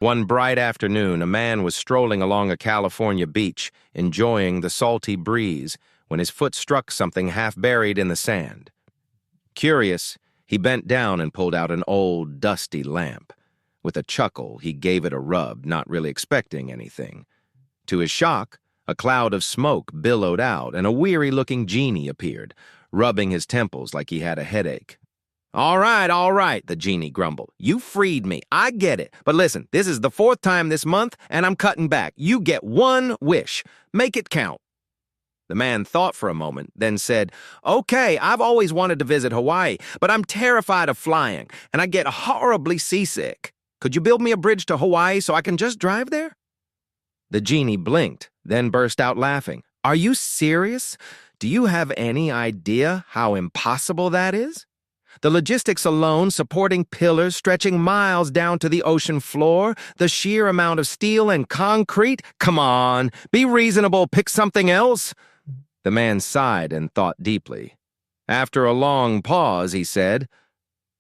One bright afternoon, a man was strolling along a California beach, enjoying the salty breeze, when his foot struck something half buried in the sand. Curious, he bent down and pulled out an old, dusty lamp. With a chuckle, he gave it a rub, not really expecting anything. To his shock, a cloud of smoke billowed out, and a weary-looking genie appeared, rubbing his temples like he had a headache. All right, the genie grumbled. You freed me. I get it. But listen, this is the 4th time this month, and I'm cutting back. You get 1 wish. Make it count. The man thought for a moment, then said, Okay, I've always wanted to visit Hawaii, but I'm terrified of flying, and I get horribly seasick. Could you build me a bridge to Hawaii so I can just drive there? The genie blinked, then burst out laughing. Are you serious? Do you have any idea how impossible that is? The logistics alone, supporting pillars stretching miles down to the ocean floor, the sheer amount of steel and concrete. Come on, be reasonable, pick something else. The man sighed and thought deeply. After a long pause, he said,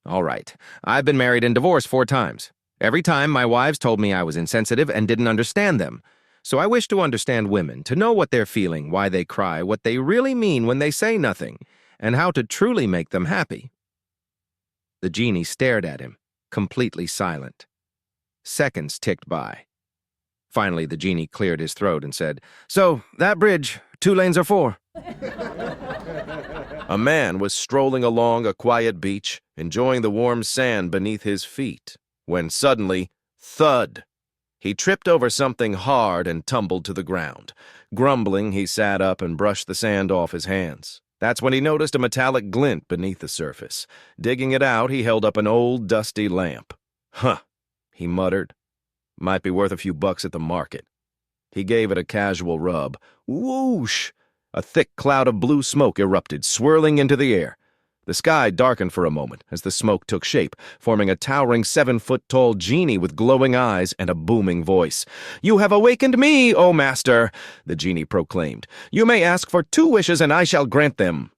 All right, I've been married and divorced 4 times. Every time my wives told me I was insensitive and didn't understand them. So I wish to understand women, to know what they're feeling, why they cry, what they really mean when they say nothing, and how to truly make them happy. The genie stared at him, completely silent. Seconds ticked by. Finally, the genie cleared his throat and said, So, that bridge, 2 lanes or 4? A man was strolling along a quiet beach, enjoying the warm sand beneath his feet, when suddenly, thud! He tripped over something hard and tumbled to the ground. Grumbling, he sat up and brushed the sand off his hands. That's when he noticed a metallic glint beneath the surface. Digging it out, he held up an old, dusty lamp. Huh, he muttered. Might be worth a few bucks at the market. He gave it a casual rub. Whoosh! A thick cloud of blue smoke erupted, swirling into the air. The sky darkened for a moment as the smoke took shape, forming a towering 7-foot-tall genie with glowing eyes and a booming voice. You have awakened me, O master, the genie proclaimed. You may ask for 2 wishes and I shall grant them.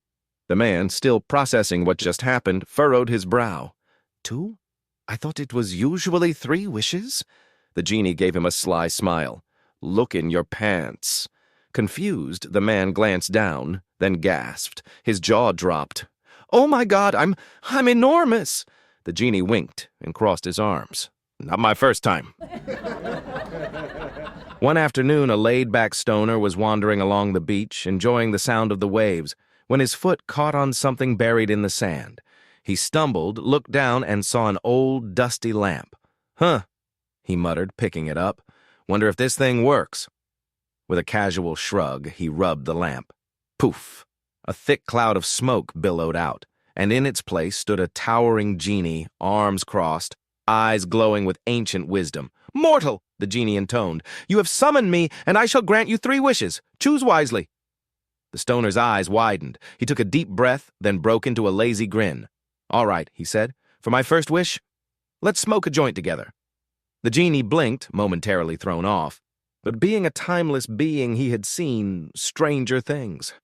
The man, still processing what just happened, furrowed his brow. 2? I thought it was usually 3 wishes? The genie gave him a sly smile. Look in your pants. Confused, the man glanced down, then gasped. His jaw dropped. Oh my God, I'm enormous. The genie winked and crossed his arms. Not my first time. One afternoon, a laid-back stoner was wandering along the beach, enjoying the sound of the waves, when his foot caught on something buried in the sand. He stumbled, looked down, and saw an old, dusty lamp. Huh, he muttered, picking it up. Wonder if this thing works. With a casual shrug, he rubbed the lamp. Poof! A thick cloud of smoke billowed out, and in its place stood a towering genie, arms crossed, eyes glowing with ancient wisdom. Mortal, the genie intoned, you have summoned me, and I shall grant you 3 wishes. Choose wisely. The stoner's eyes widened. He took a deep breath, then broke into a lazy grin. All right, he said, for my first wish, let's smoke a joint together. The genie blinked, momentarily thrown off, but being a timeless being, he had seen stranger things.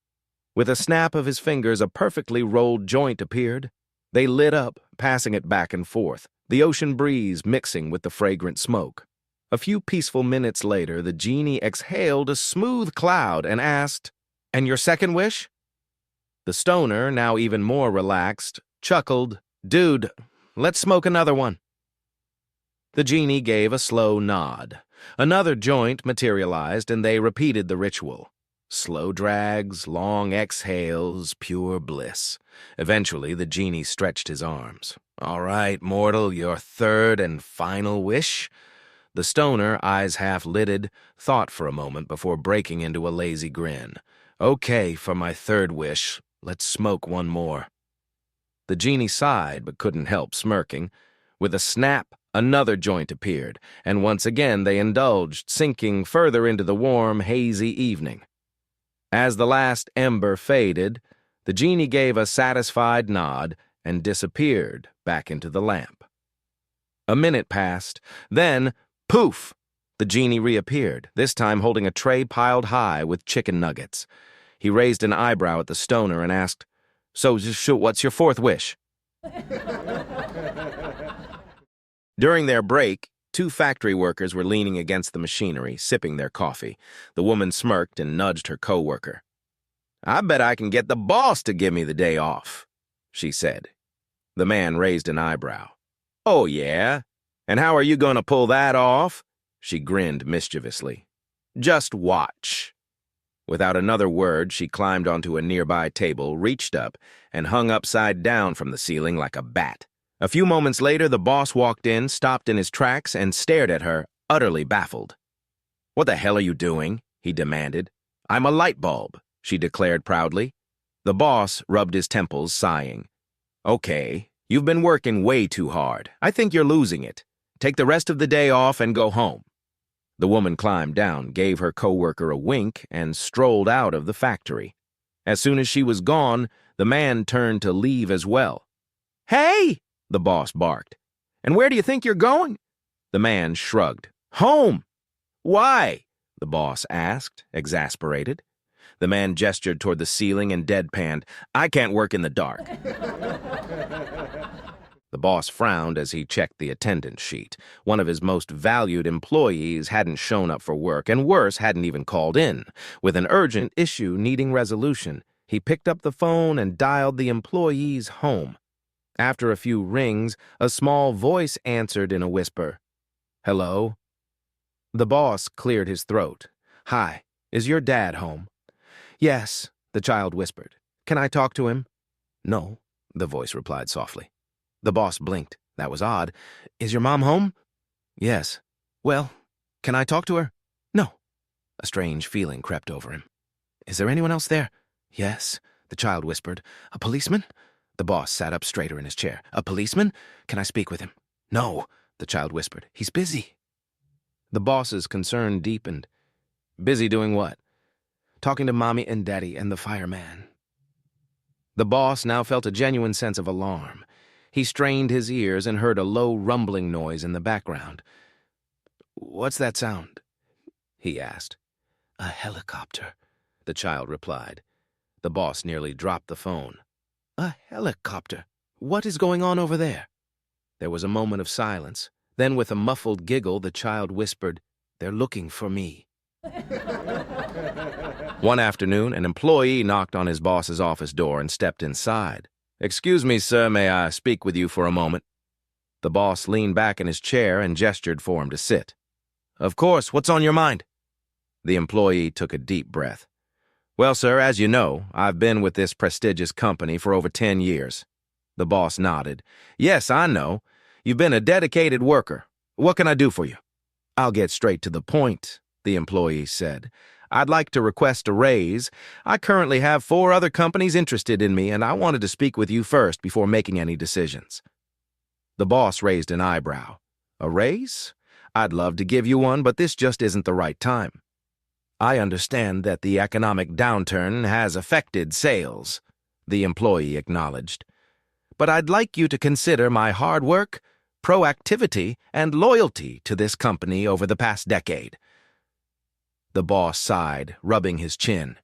With a snap of his fingers, a perfectly rolled joint appeared. They lit up, passing it back and forth, the ocean breeze mixing with the fragrant smoke. A few peaceful minutes later, the genie exhaled a smooth cloud and asked, And your second wish? The stoner, now even more relaxed, chuckled, Dude, let's smoke another one. The genie gave a slow nod. Another joint materialized, and they repeated the ritual. Slow drags, long exhales, pure bliss. Eventually, the genie stretched his arms. All right, mortal, your 3rd and final wish? The stoner, eyes half-lidded, thought for a moment before breaking into a lazy grin. Okay, for my 3rd wish, let's smoke one more. The genie sighed, but couldn't help smirking. With a snap, another joint appeared, and once again they indulged, sinking further into the warm, hazy evening. As the last ember faded, the genie gave a satisfied nod and disappeared back into the lamp. A minute passed, then, poof! The genie reappeared, this time holding a tray piled high with chicken nuggets. He raised an eyebrow at the stoner and asked, So, what's your 4th wish? During their break, Two factory workers were leaning against the machinery, sipping their coffee. The woman smirked and nudged her coworker. "I bet I can get the boss to give me the day off," she said. The man raised an eyebrow. "Oh, yeah? And how are you going to pull that off?" She grinned mischievously. "Just watch." Without another word, she climbed onto a nearby table, reached up, and hung upside down from the ceiling like a bat. A few moments later, the boss walked in, stopped in his tracks, and stared at her, utterly baffled. "What the hell are you doing?" he demanded. "I'm a light bulb," she declared proudly. The boss rubbed his temples, sighing. "Okay, you've been working way too hard. I think you're losing it. Take the rest of the day off and go home." The woman climbed down, gave her coworker a wink, and strolled out of the factory. As soon as she was gone, the man turned to leave as well. "Hey!" the boss barked. "And where do you think you're going?" The man shrugged. "Home." "Why?" the boss asked, exasperated. The man gestured toward the ceiling and deadpanned, "I can't work in the dark." The boss frowned as he checked the attendance sheet. One of his most valued employees hadn't shown up for work, and worse, hadn't even called in. With an urgent issue needing resolution, he picked up the phone and dialed the employee's home. After a few rings, a small voice answered in a whisper. "Hello?" The boss cleared his throat. "Hi, is your dad home?" "Yes," the child whispered. "Can I talk to him?" "No," the voice replied softly. The boss blinked. That was odd. "Is your mom home?" "Yes." "Well, can I talk to her?" "No." A strange feeling crept over him. "Is there anyone else there?" "Yes," the child whispered. "A policeman?" The boss sat up straighter in his chair. "A policeman? Can I speak with him?" "No," the child whispered. "He's busy." The boss's concern deepened. "Busy doing what?" "Talking to Mommy and Daddy and the fireman." The boss now felt a genuine sense of alarm. He strained his ears and heard a low rumbling noise in the background. "What's that sound?" he asked. "A helicopter," the child replied. The boss nearly dropped the phone. "A helicopter? What is going on over there?" There was a moment of silence. Then, with a muffled giggle, the child whispered, "They're looking for me." One afternoon, an employee knocked on his boss's office door and stepped inside. "Excuse me, sir, may I speak with you for a moment?" The boss leaned back in his chair and gestured for him to sit. "Of course, what's on your mind?" The employee took a deep breath. "Well, sir, as you know, I've been with this prestigious company for over 10 years. The boss nodded. "Yes, I know. You've been a dedicated worker. What can I do for you?" "I'll get straight to the point," the employee said. "I'd like to request a raise. I currently have 4 other companies interested in me, and I wanted to speak with you first before making any decisions." The boss raised an eyebrow. "A raise? I'd love to give you one, but this just isn't the right time. I understand that the economic downturn has affected sales," the employee acknowledged. "But I'd like you to consider my hard work, proactivity, and loyalty to this company over the past decade." The boss sighed, rubbing his chin.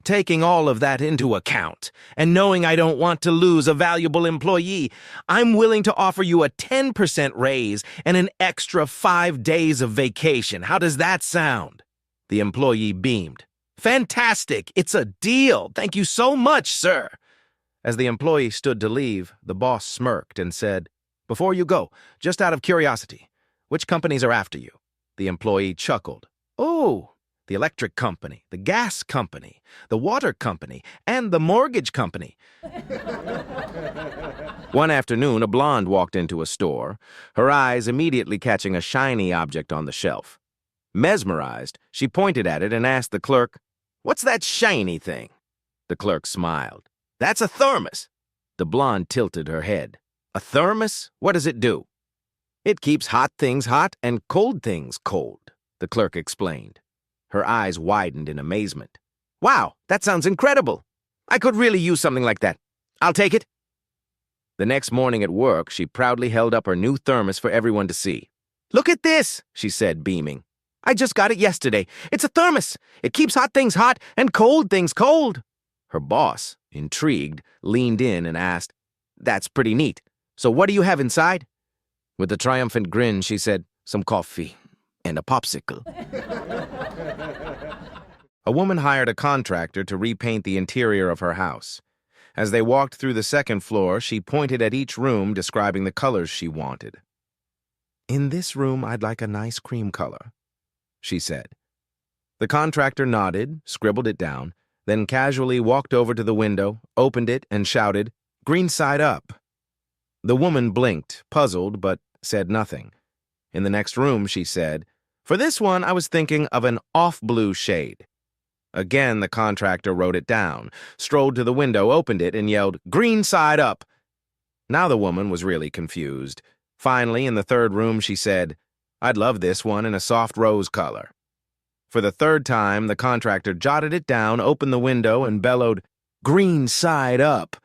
"Taking all of that into account, and knowing I don't want to lose a valuable employee, I'm willing to offer you a 10% raise and an extra 5 days of vacation. How does that sound?" The employee beamed. "Fantastic! It's a deal! Thank you so much, sir!" As the employee stood to leave, the boss smirked and said, "Before you go, just out of curiosity, which companies are after you?" The employee chuckled. "Oh, the electric company, the gas company, the water company, and the mortgage company." One afternoon, a blonde walked into a store, her eyes immediately catching a shiny object on the shelf. Mesmerized, she pointed at it and asked the clerk, "What's that shiny thing?" The clerk smiled. "That's a thermos." The blonde tilted her head. "A thermos? What does it do?" "It keeps hot things hot and cold things cold," the clerk explained. Her eyes widened in amazement. "Wow, that sounds incredible. I could really use something like that. I'll take it." The next morning at work, she proudly held up her new thermos for everyone to see. "Look at this," she said, beaming. "I just got it yesterday. It's a thermos. It keeps hot things hot and cold things cold." Her boss, intrigued, leaned in and asked, "That's pretty neat. So what do you have inside?" With a triumphant grin, she said, some coffee, and a popsicle. A woman hired a contractor to repaint the interior of her house. As they walked through the second floor, she pointed at each room, describing the colors she wanted. "In this room, I'd like a nice cream color," she said. The contractor nodded, scribbled it down, then casually walked over to the window, opened it, and shouted, "Green side up." The woman blinked, puzzled, but said nothing. In the next room, she said, "For this one, I was thinking of an off-blue shade." Again, the contractor wrote it down, strolled to the window, opened it, and yelled, "Green side up." Now the woman was really confused. Finally, in the third room, she said, "I'd love this one in a soft rose color." For the third time, the contractor jotted it down, opened the window, and bellowed, "Green side up."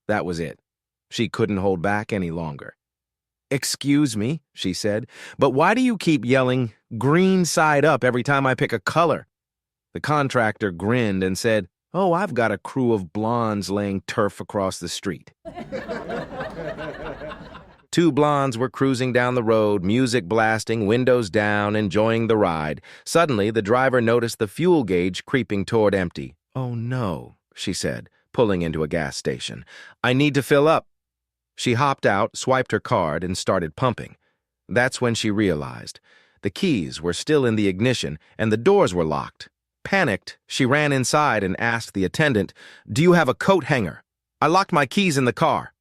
That was it. She couldn't hold back any longer. "Excuse me," she said, "but why do you keep yelling, 'green side up' every time I pick a color?" The contractor grinned and said, "Oh, I've got a crew of blondes laying turf across the street." Two blondes were cruising down the road, music blasting, windows down, enjoying the ride. Suddenly, the driver noticed the fuel gauge creeping toward empty. "Oh no," she said, pulling into a gas station. "I need to fill up." She hopped out, swiped her card, and started pumping. That's when she realized. The keys were still in the ignition, and the doors were locked. Panicked, she ran inside and asked the attendant, "Do you have a coat hanger? I locked my keys in the car."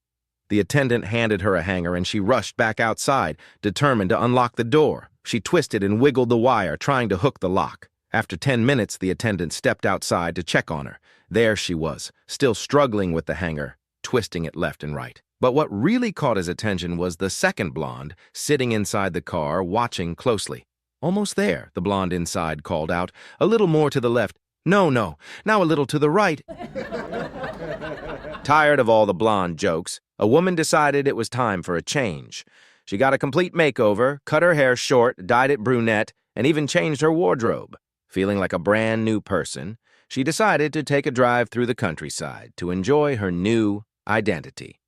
The attendant handed her a hanger, and she rushed back outside, determined to unlock the door. She twisted and wiggled the wire, trying to hook the lock. After 10 minutes, the attendant stepped outside to check on her. There she was, still struggling with the hanger, twisting it left and right. But what really caught his attention was the second blonde, sitting inside the car, watching closely. "Almost there," the blonde inside called out. "A little more to the left. No, now a little to the right." Tired of all the blonde jokes, a woman decided it was time for a change. She got a complete makeover, cut her hair short, dyed it brunette, and even changed her wardrobe. Feeling like a brand new person, she decided to take a drive through the countryside to enjoy her new identity.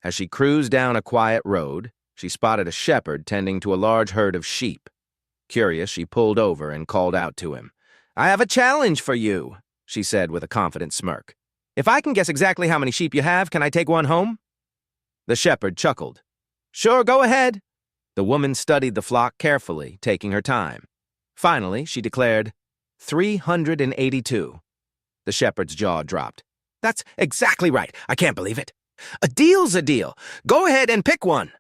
As she cruised down a quiet road, she spotted a shepherd tending to a large herd of sheep. Curious, she pulled over and called out to him. "I have a challenge for you," she said with a confident smirk. "If I can guess exactly how many sheep you have, can I take one home?" The shepherd chuckled. "Sure, go ahead." The woman studied the flock carefully, taking her time. Finally, she declared, 382. The shepherd's jaw dropped. "That's exactly right. I can't believe it. A deal's a deal. Go ahead and pick one."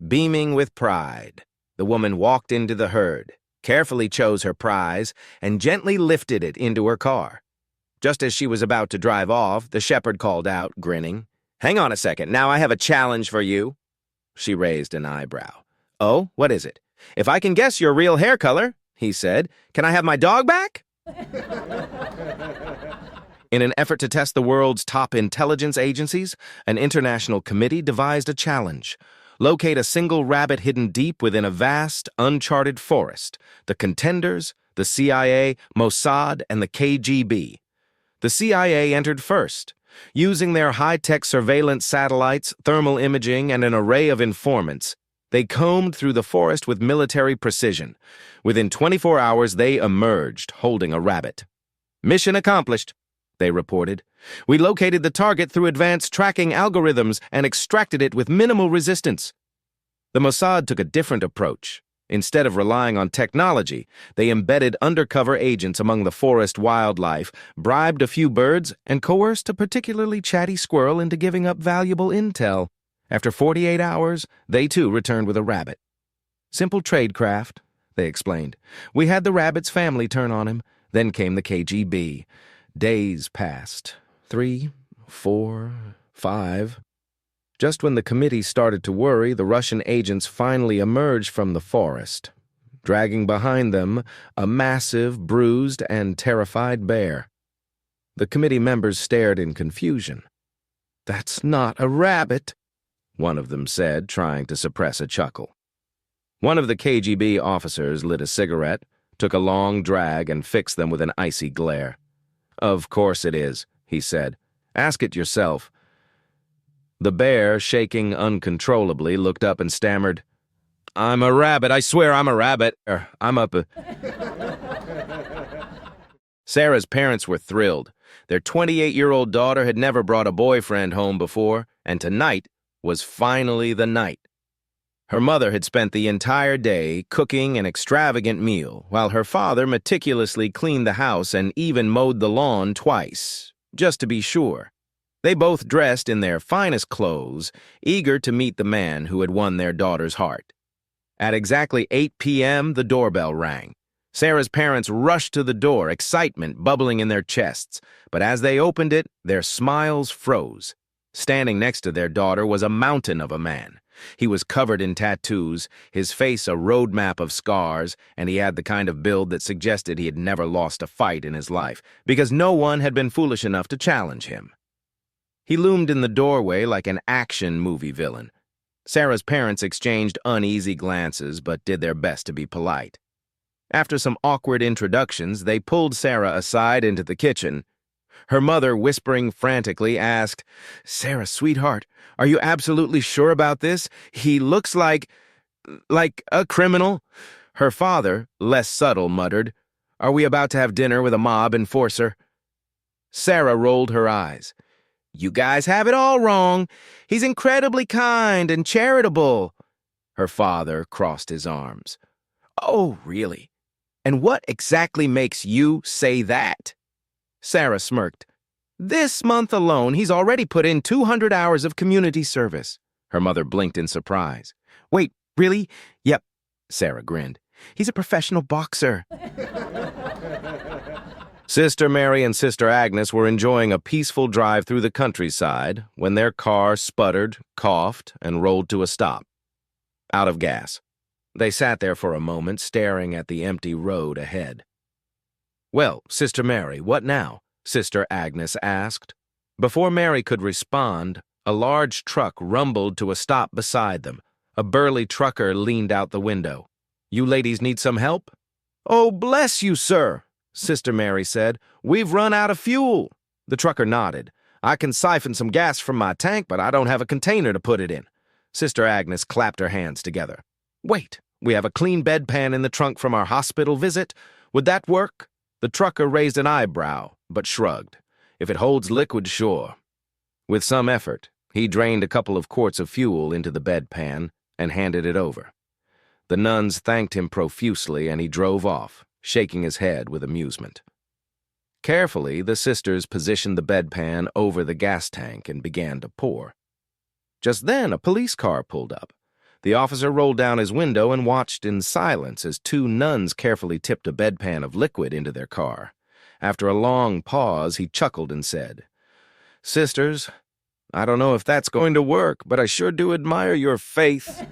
Beaming with pride, the woman walked into the herd, carefully chose her prize, and gently lifted it into her car. Just as she was about to drive off, the shepherd called out, grinning, "Hang on a second, now I have a challenge for you." She raised an eyebrow. "Oh, what is it?" "If I can guess your real hair color," he said, "can I have my dog back?" In an effort to test the world's top intelligence agencies, an international committee devised a challenge. Locate a single rabbit hidden deep within a vast, uncharted forest. The contenders, the CIA, Mossad, and the KGB. The CIA entered first. Using their high-tech surveillance satellites, thermal imaging, and an array of informants, they combed through the forest with military precision. Within 24 hours, they emerged, holding a rabbit. "Mission accomplished," they reported. "We located the target through advanced tracking algorithms and extracted it with minimal resistance." The Mossad took a different approach. Instead of relying on technology, they embedded undercover agents among the forest wildlife, bribed a few birds, and coerced a particularly chatty squirrel into giving up valuable intel. After 48 hours, they too returned with a rabbit. "Simple tradecraft," they explained. "We had the rabbit's family turn on him. Then came the KGB. Days passed. 3, 4, 5. Just when the committee started to worry, the Russian agents finally emerged from the forest, dragging behind them a massive, bruised, and terrified bear. The committee members stared in confusion. "That's not a rabbit," one of them said, trying to suppress a chuckle. One of the KGB officers lit a cigarette, took a long drag, and fixed them with an icy glare. "Of course it is," he said. "Ask it yourself." The bear, shaking uncontrollably, looked up and stammered, I'm a rabbit. I swear I'm a rabbit. I'm up. Sarah's parents were thrilled. Their 28-year-old daughter had never brought a boyfriend home before, and tonight was finally the night. Her mother had spent the entire day cooking an extravagant meal, while her father meticulously cleaned the house and even mowed the lawn twice, just to be sure. They both dressed in their finest clothes, eager to meet the man who had won their daughter's heart. At exactly 8 p.m., the doorbell rang. Sarah's parents rushed to the door, excitement bubbling in their chests, but as they opened it, their smiles froze. Standing next to their daughter was a mountain of a man. He was covered in tattoos, his face a roadmap of scars, and he had the kind of build that suggested he had never lost a fight in his life, because no one had been foolish enough to challenge him. He loomed in the doorway like an action movie villain. Sarah's parents exchanged uneasy glances, but did their best to be polite. After some awkward introductions, they pulled Sarah aside into the kitchen. Her mother, whispering frantically, asked, "Sarah, sweetheart, are you absolutely sure about this? He looks like a criminal." Her father, less subtle, muttered, "Are we about to have dinner with a mob enforcer?" Sarah rolled her eyes. "You guys have it all wrong. He's incredibly kind and charitable." Her father crossed his arms. "Oh, really? And what exactly makes you say that?" Sarah smirked. "This month alone, he's already put in 200 hours of community service." Her mother blinked in surprise. "Wait, really?" "Yep," Sarah grinned. "He's a professional boxer." Sister Mary and Sister Agnes were enjoying a peaceful drive through the countryside when their car sputtered, coughed, and rolled to a stop. Out of gas. They sat there for a moment, staring at the empty road ahead. "Well, Sister Mary, what now?" Sister Agnes asked. Before Mary could respond, a large truck rumbled to a stop beside them. A burly trucker leaned out the window. "You ladies need some help?" "Oh, bless you, sir," Sister Mary said. "We've run out of fuel." The trucker nodded. "I can siphon some gas from my tank, but I don't have a container to put it in." Sister Agnes clapped her hands together. "Wait, we have a clean bedpan in the trunk from our hospital visit. Would that work?" The trucker raised an eyebrow, but shrugged. "If it holds liquid, sure." With some effort, he drained a couple of quarts of fuel into the bedpan and handed it over. The nuns thanked him profusely, and he drove off, shaking his head with amusement. Carefully, the sisters positioned the bedpan over the gas tank and began to pour. Just then, a police car pulled up. The officer rolled down his window and watched in silence as two nuns carefully tipped a bedpan of liquid into their car. After a long pause, he chuckled and said, "Sisters, I don't know if that's going to work, but I sure do admire your faith."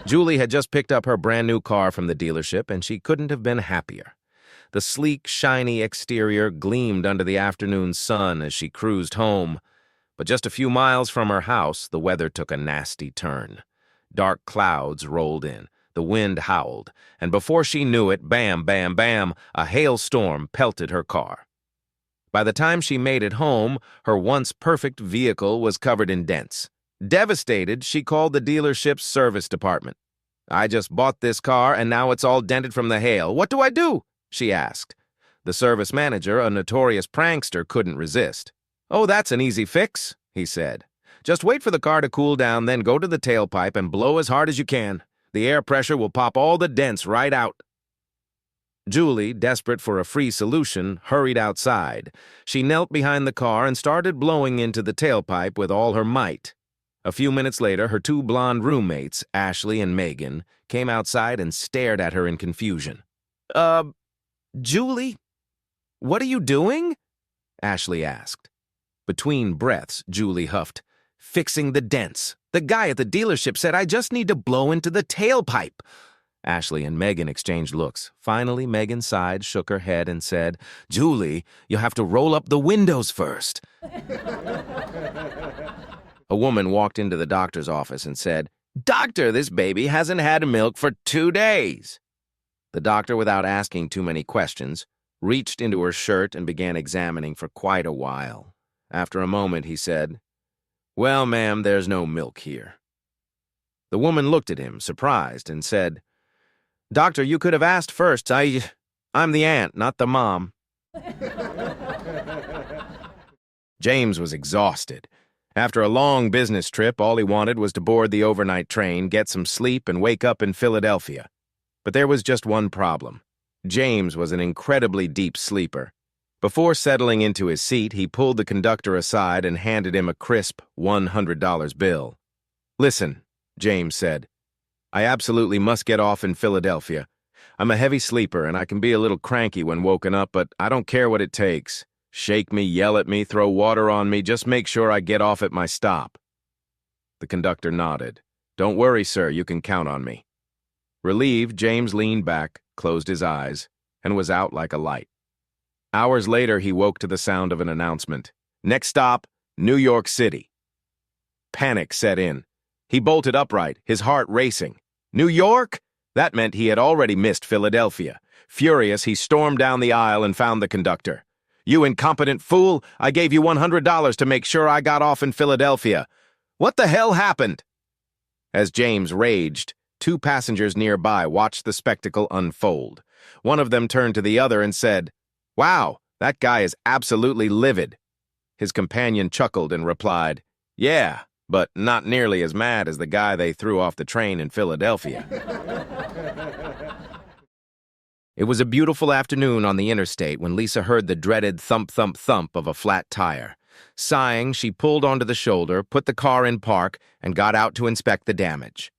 Julie had just picked up her brand-new car from the dealership, and she couldn't have been happier. The sleek, shiny exterior gleamed under the afternoon sun as she cruised home. But just a few miles from her house, the weather took a nasty turn. Dark clouds rolled in, the wind howled, and before she knew it, bam, bam, bam, a hailstorm pelted her car. By the time she made it home, her once perfect vehicle was covered in dents. Devastated, she called the dealership's service department. "I just bought this car, and now it's all dented from the hail. What do I do?" she asked. The service manager, a notorious prankster, couldn't resist. "Oh, that's an easy fix," he said. "Just wait for the car to cool down, then go to the tailpipe and blow as hard as you can. The air pressure will pop all the dents right out." Julie, desperate for a free solution, hurried outside. She knelt behind the car and started blowing into the tailpipe with all her might. A few minutes later, her two blonde roommates, Ashley and Megan, came outside and stared at her in confusion. Julie, what are you doing?" Ashley asked. Between breaths, Julie huffed, "Fixing the dents. The guy at the dealership said I just need to blow into the tailpipe." Ashley and Megan exchanged looks. Finally, Megan sighed, shook her head, and said, "Julie, you'll have to roll up the windows first." A woman walked into the doctor's office and said, "Doctor, this baby hasn't had milk for 2 days." The doctor, without asking too many questions, reached into her shirt and began examining for quite a while. After a moment, he said, "Well, ma'am, there's no milk here." The woman looked at him, surprised, and said, "Doctor, you could have asked first. I'm the aunt, not the mom." James was exhausted. After a long business trip, all he wanted was to board the overnight train, get some sleep, and wake up in Philadelphia. But there was just one problem. James was an incredibly deep sleeper. Before settling into his seat, he pulled the conductor aside and handed him a crisp $100 bill. "Listen," James said, "I absolutely must get off in Philadelphia. I'm a heavy sleeper and I can be a little cranky when woken up, but I don't care what it takes. Shake me, yell at me, throw water on me, just make sure I get off at my stop." The conductor nodded. "Don't worry, sir, you can count on me." Relieved, James leaned back, closed his eyes, and was out like a light. Hours later, he woke to the sound of an announcement. "Next stop, New York City." Panic set in. He bolted upright, his heart racing. New York? That meant he had already missed Philadelphia. Furious, he stormed down the aisle and found the conductor. "You incompetent fool! I gave you $100 to make sure I got off in Philadelphia. What the hell happened?" As James raged, two passengers nearby watched the spectacle unfold. One of them turned to the other and said, "Wow, that guy is absolutely livid." His companion chuckled and replied, "Yeah, but not nearly as mad as the guy they threw off the train in Philadelphia." It was a beautiful afternoon on the interstate when Lisa heard the dreaded thump, thump, thump of a flat tire. Sighing, she pulled onto the shoulder, put the car in park, and got out to inspect the damage.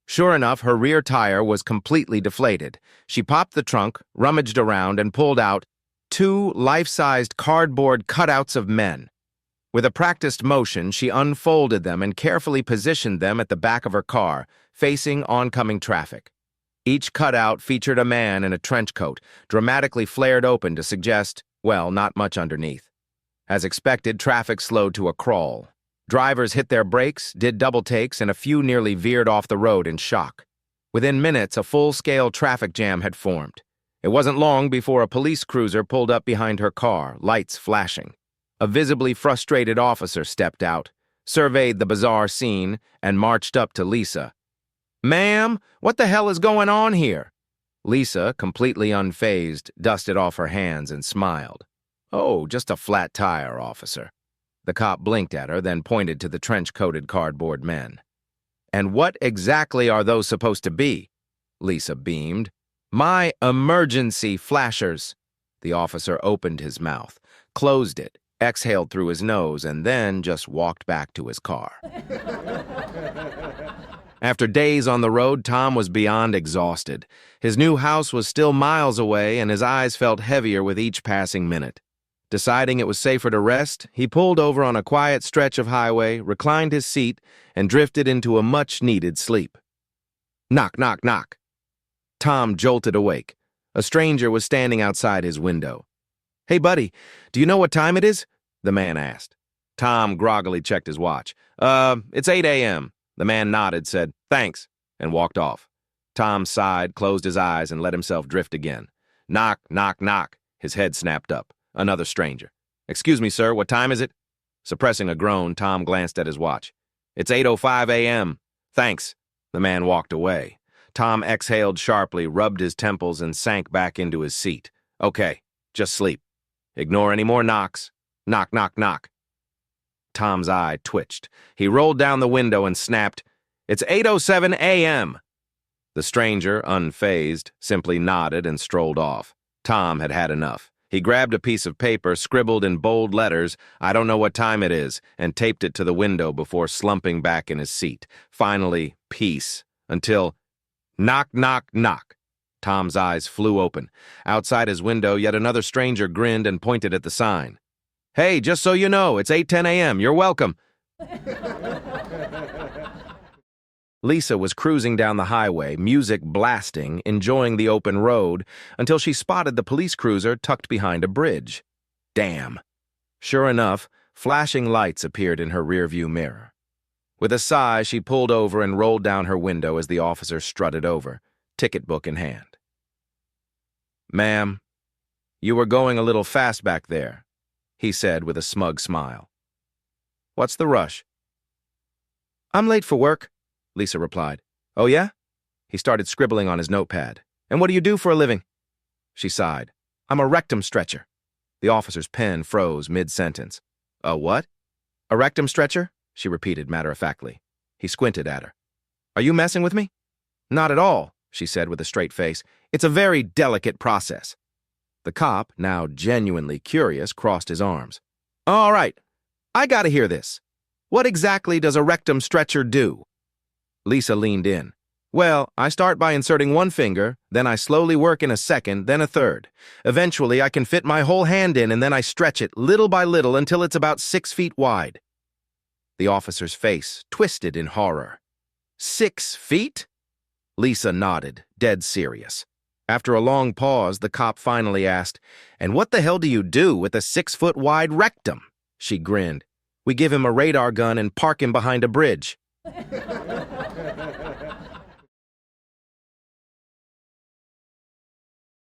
Sure enough, her rear tire was completely deflated. She popped the trunk, rummaged around, and pulled out two life-sized cardboard cutouts of men. With a practiced motion, she unfolded them and carefully positioned them at the back of her car, facing oncoming traffic. Each cutout featured a man in a trench coat, dramatically flared open to suggest, well, not much underneath. As expected, traffic slowed to a crawl. Drivers hit their brakes, did double takes, and a few nearly veered off the road in shock. Within minutes, a full-scale traffic jam had formed. It wasn't long before a police cruiser pulled up behind her car, lights flashing. A visibly frustrated officer stepped out, surveyed the bizarre scene, and marched up to Lisa. "Ma'am, what the hell is going on here?" Lisa, completely unfazed, dusted off her hands and smiled. "Oh, just a flat tire, officer." The cop blinked at her, then pointed to the trench-coated cardboard men. "And what exactly are those supposed to be?" Lisa beamed. "My emergency flashers." The officer opened his mouth, closed it, exhaled through his nose, and then just walked back to his car. After days on the road, Tom was beyond exhausted. His new house was still miles away, and his eyes felt heavier with each passing minute. Deciding it was safer to rest, he pulled over on a quiet stretch of highway, reclined his seat, and drifted into a much-needed sleep. Knock, knock, knock. Tom jolted awake. A stranger was standing outside his window. "Hey, buddy, do you know what time it is?" the man asked. Tom groggily checked his watch. It's 8 a.m. The man nodded, said, "Thanks," and walked off. Tom sighed, closed his eyes, and let himself drift again. Knock, knock, knock. His head snapped up. Another stranger. "Excuse me, sir, what time is it?" Suppressing a groan, Tom glanced at his watch. "It's 8:05 a.m. Thanks." The man walked away. Tom exhaled sharply, rubbed his temples, and sank back into his seat. "Okay, just sleep. Ignore any more knocks. Knock, knock, knock." Tom's eye twitched. He rolled down the window and snapped, "It's 8:07 a.m. The stranger, unfazed, simply nodded and strolled off. Tom had had enough. He grabbed a piece of paper, scribbled in bold letters, "I don't know what time it is," and taped it to the window before slumping back in his seat. Finally, peace, until knock, knock, knock. Tom's eyes flew open. Outside his window, yet another stranger grinned and pointed at the sign. "Hey, just so you know, it's 8:10 a.m. You're welcome." Lisa was cruising down the highway, music blasting, enjoying the open road, until she spotted the police cruiser tucked behind a bridge. Damn. Sure enough, flashing lights appeared in her rearview mirror. With a sigh, she pulled over and rolled down her window as the officer strutted over, ticket book in hand. "Ma'am, you were going a little fast back there," he said with a smug smile. "What's the rush?" "I'm late for work," Lisa replied. Oh, yeah? He started scribbling on his notepad. And what do you do for a living? She sighed. I'm a rectum stretcher. The officer's pen froze mid-sentence. A what? A rectum stretcher? She repeated matter-of-factly. He squinted at her. Are you messing with me? Not at all, she said with a straight face. It's a very delicate process. The cop, now genuinely curious, crossed his arms. All right, I gotta hear this. What exactly does a rectum stretcher do? Lisa leaned in. Well, I start by inserting one finger, then I slowly work in a second, then a third. Eventually, I can fit my whole hand in and then I stretch it little by little until it's about 6 feet wide. The officer's face twisted in horror. 6 feet? Lisa nodded, dead serious. After a long pause, the cop finally asked, And what the hell do you do with a 6-foot-wide rectum? She grinned. We give him a radar gun and park him behind a bridge.